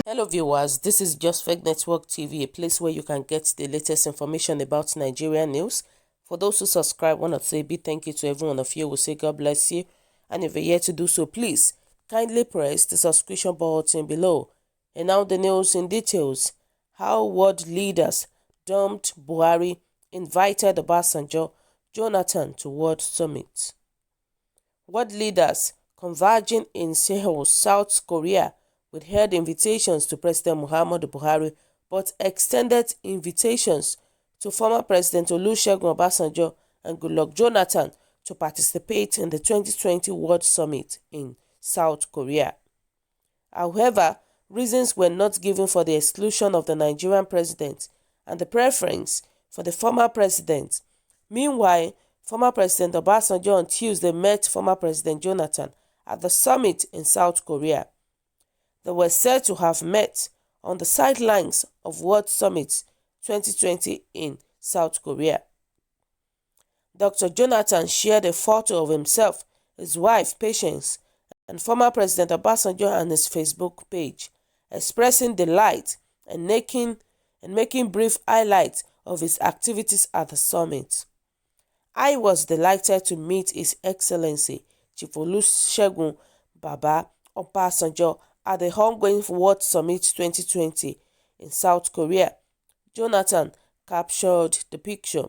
Hello viewers, this is Just Fake Network TV, a place where you can get the latest information about Nigerian news. For those who subscribe, I want to say a big thank you to every one of you. We say God bless you. And if you're yet to do so, please kindly press the subscription button below. And now the news in details. How world leaders dumped Buhari, invited Obasanjo, Jonathan to World Summit. World leaders converging in Seoul, South Korea, with held invitations to President Muhammadu Buhari but extended invitations to former President Olusegun Obasanjo and Goodluck Jonathan to participate in the 2020 World Summit in South Korea. However, reasons were not given for the exclusion of the Nigerian president and the preference for the former president. Meanwhile, former President Obasanjo on Tuesday met former President Jonathan at the summit in South Korea. They were said to have met on the sidelines of World Summit 2020 in South Korea. Dr. Jonathan shared a photo of himself, his wife, Patience, and former President Obasanjo on his Facebook page, expressing delight and making brief highlights of his activities at the summit. I was delighted to meet His Excellency Chief Olusegun Baba Obasanjo at the ongoing World Summit 2020 in South Korea. Jonathan captured the picture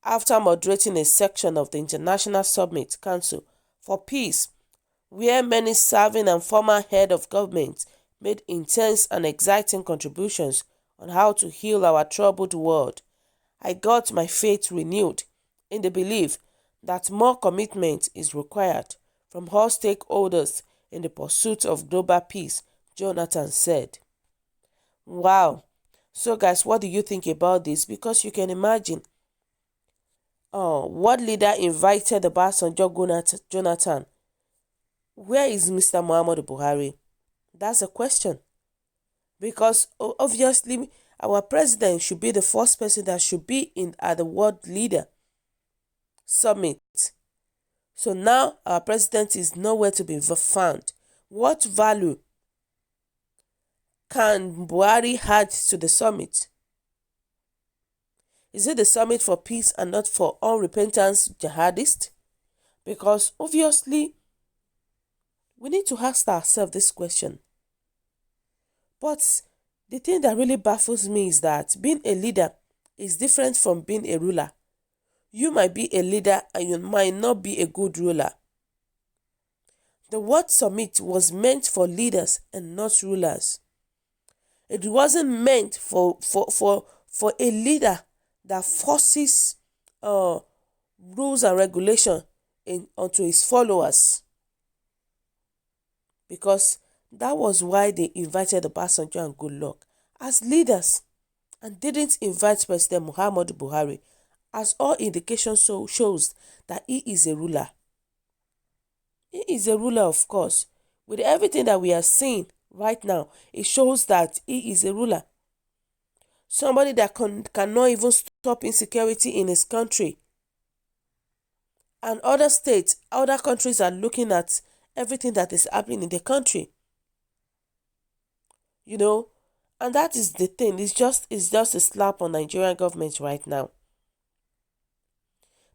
after moderating a section of the International Summit Council for Peace, where many serving and former head of government made intense and exciting contributions on how to heal our troubled world. I got my faith renewed in the belief that more commitment is required from all stakeholders in the pursuit of global peace, Jonathan said. Wow. So guys, what do you think about this? Because you can imagine, what leader invited Obasanjo Jonathan? Where is Mr. Muhammadu Buhari? That's a question. Because obviously, our president should be the first person that should be at the world leader summit. So now our president is nowhere to be found. What value can Buhari add to the summit? Is it the summit for peace and not for unrepentant jihadists? Because obviously, we need to ask ourselves this question. But the thing that really baffles me is that being a leader is different from being a ruler. You might be a leader and you might not be a good ruler. The World Summit was meant for leaders and not rulers. It wasn't meant for a leader that forces rules and regulation onto his followers. Because that was why they invited Obasanjo and Goodluck as leaders and didn't invite President Muhammadu Buhari, as all indications shows that he is a ruler. He is a ruler, of course. With everything that we are seeing right now, it shows that he is a ruler. Somebody that cannot even stop insecurity in his country. And other states, other countries are looking at everything that is happening in the country. You know, and that is the thing. It's just a slap on Nigerian government right now.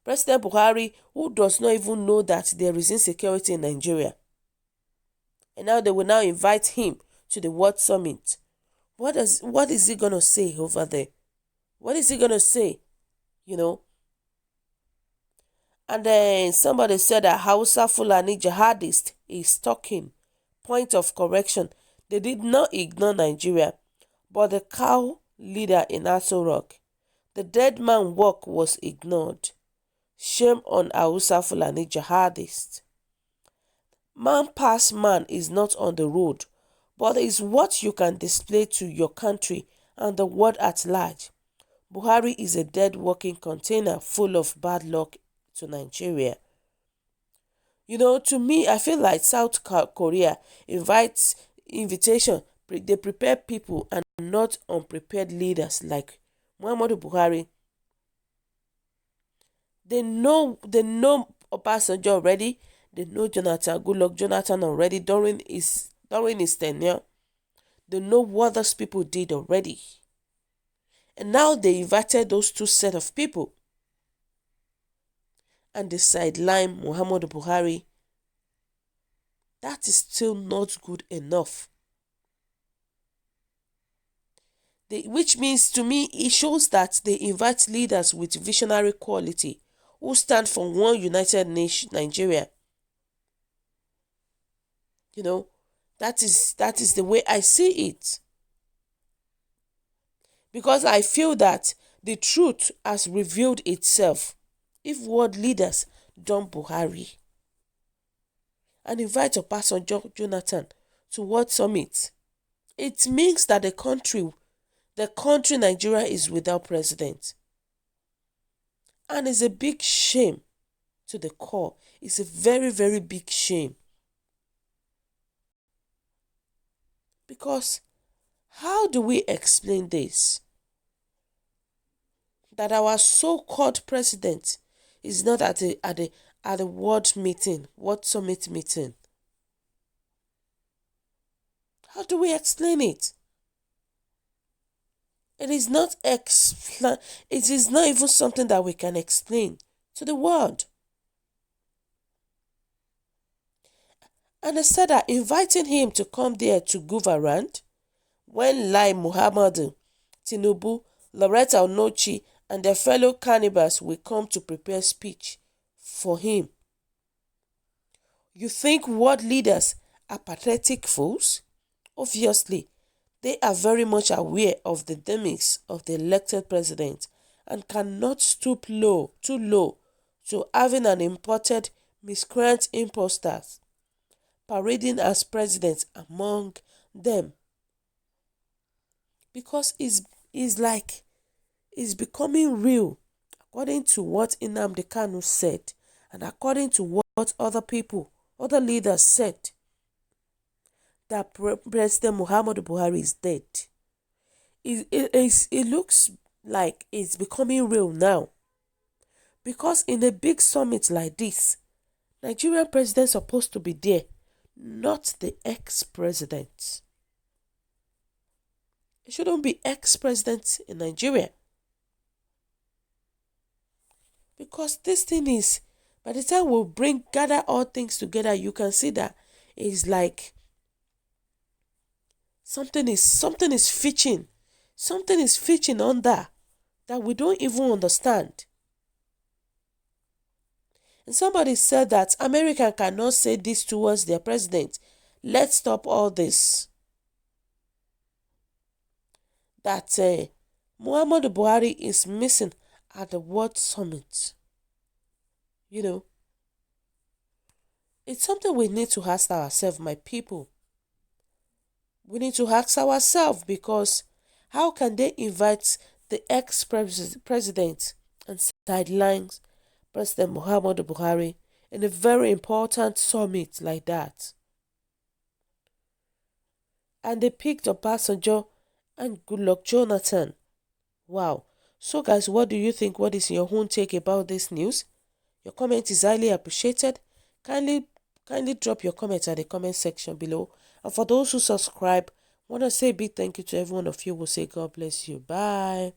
President Buhari, who does not even know that there is insecurity in Nigeria. And now they will now invite him to the World Summit. What is he going to say over there? What is he going to say? You know? And then somebody said that Hausa Fulani jihadist is talking. Point of correction. They did not ignore Nigeria, but the cow leader in Aso Rock. The dead man walk was ignored. Shame on Hausa Fulani jihadist. Man past man is not on the road, but is what you can display to your country and the world at large. Buhari is a dead walking container full of bad luck to Nigeria. To me, I feel like South Korea invitation. They prepare people and not unprepared leaders like Muhammadu Buhari. They know Obasanjo already. They know Jonathan already during his tenure. They know what those people did already. And now they invited those two set of people. And they sideline Muhammadu Buhari. That is still not good enough. Which means to me, it shows that they invite leaders with visionary quality who stand for one united nation, Nigeria. That is the way I see it. Because I feel that the truth has revealed itself if world leaders dump Buhari and invite Obasanjo Jonathan to World Summit. It means that the country Nigeria is without president. And it's a big shame to the core. It's a very, very big shame. Because how do we explain this? That our so-called president is not at the World Summit meeting. How do we explain it? It is not even something that we can explain to the world. And instead of inviting him to come there to goof around, when Lai Muhammadu, Tinubu, Loretta Onochi, and their fellow cannibals will come to prepare speech for him. You think world leaders are pathetic fools? Obviously, they are very much aware of the demise of the elected president and cannot stoop too low to having an imported miscreant imposters parading as president among them. Because it's becoming real, according to what Nnamdi Kanu said and according to what other leaders said, that President Muhammadu Buhari is dead. It looks like it's becoming real now. Because in a big summit like this, Nigerian president is supposed to be there, not the ex-president. It shouldn't be ex-president in Nigeria. Because this thing is, by the time we gather all things together, you can see that it's like something is fitching. Something is fitching under that we don't even understand. And somebody said that America cannot say this towards their president. Let's stop all this. That Muhammadu Buhari is missing at the World Summit. It's something we need to ask ourselves, my people. We need to ask ourselves, because how can they invite the ex-president and sidelines President Muhammadu Buhari in a very important summit like that? And they picked Obasanjo and Goodluck Jonathan. Wow. So guys, what do you think? What is your own take about this news? Your comment is highly appreciated. Kindly drop your comments at the comment section below. And for those who subscribe, I want to say a big thank you to every one of you. We'll say God bless you. Bye.